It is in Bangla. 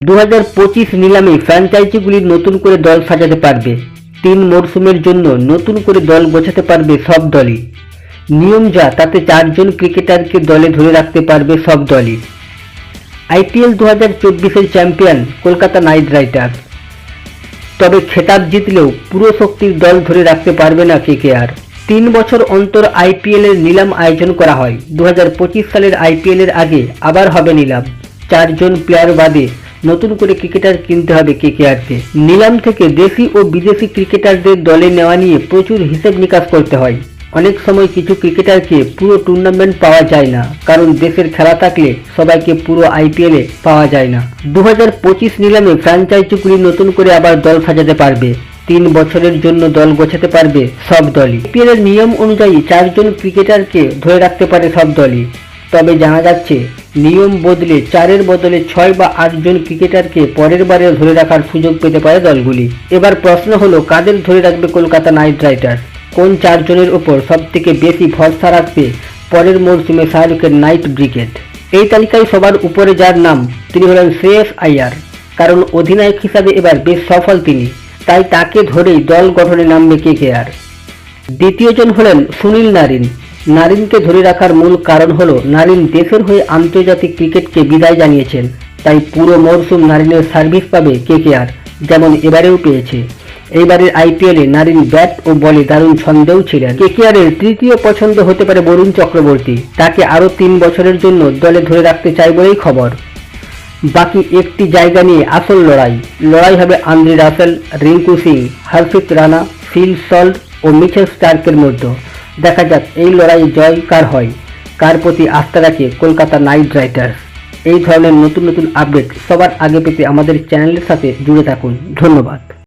2025 নিলামে ফ্র্যাঞ্চাইজিগুলি নতুন করে দল সাজাতে পারবে। 3 মরশুমের জন্য নতুন করে দল গোছাতে পারবে সব দলই। নিয়ম যা, তাতে 4 জন ক্রিকেটারকে দলে ধরে রাখতে পারবে সব দলই। IPL 2024-এর চ্যাম্পিয়ন কলকাতা নাইট রাইডার্স। তবে খেতাব জিতলেও পুরো শক্তির দল ধরে রাখতে পারবে না KKR। 3 বছর অন্তর IPL এর নিলাম আয়োজন করা হয়। 2025 সালের IPL এর আগে আবার হবে নিলাম। 4 জন প্লেয়ার বাদে নতুন করে ক্রিকেটার কিনতে হবে KKR-কে। নিলাম থেকে দেশি ও বিদেশি ক্রিকেটারদের দলে নেওয়া নিয়ে প্রচুর হিসেব নিকাশ করতে হয়। অনেক সময় কিছু ক্রিকেটারকে পুরো টুর্নামেন্ট পাওয়া যায় না, কারণ দেশের খেলা থাকলে সবাইকে পুরো IPL-এ পাওয়া যায় না। 2025 নিলামে ফ্র্যাঞ্চাইজিগুলি নতুন করে আবার দল সাজাতে পারবে। 3 বছরের জন্য দল গোছাতে পারবে সব দলই। IPL এর নিয়ম অনুযায়ী 4 জন ক্রিকেটারকে ধরে রাখতে পারে সব দলই। তবে জানা যাচ্ছে নিয়ম বদলে 4-এর বদলে 6 বা 8 জন ক্রিকেটারকে পরের বারে ধরে রাখার সুযোগ পেতে পারে দলগুলি। এবার প্রশ্ন হলো, কাদের ধরে রাখবে কলকাতা নাইট রাইডার্স? কোন 4 জনের ওপর সবথেকে বেশি ভরসা রাখবে পরের মরশুমে শাহরুখের নাইট ব্রিগেড? এই তালিকায় সবার উপরে যার নাম, তিনি হলেন শ্রেয়স আইয়ার। কারণ অধিনায়ক হিসাবে এবার বেশ সফল তিনি, তাই তাকে ধরেই দল গঠনে নামবে KKR। দ্বিতীয়জন হলেন সুনীল নারিন। নারিনকে ধরে রাখার মূল কারণ হলো নারিন দেশের হয়ে আন্তর্জাতিক ক্রিকেটকে বিদায় জানিয়েছেন, তাই পুরো মরশুম নারিনের সার্ভিস পাবে KKR, যেমন এবারেও পেয়েছে। এইবারের IPL-এ নারিন ব্যাট ও বলে দারুণ ছন্দেও ছিলেন। KKR-এর তৃতীয় পছন্দ হতে পারে বরুণ চক্রবর্তী। তাকে আরও 3 বছরের জন্য দলে ধরে রাখতে চাই বলেই খবর। বাকি একটি জায়গা নিয়ে আসল লড়াই হবে আন্দ্রে রাসেল, রিঙ্কু সিং, হর্ষিত রানা, ফিল সল্ট ও মিচেল স্টার্কের মধ্যে। দেখা যাক এই লড়াই জয় কার হয়, কার প্রতি আস্থা রাখে কলকাতা নাইট রাইডার্স। এই ধরনের নতুন নতুন আপডেট সবার আগে পেতে আমাদের চ্যানেলের সাথে জুড়ে থাকুন। ধন্যবাদ।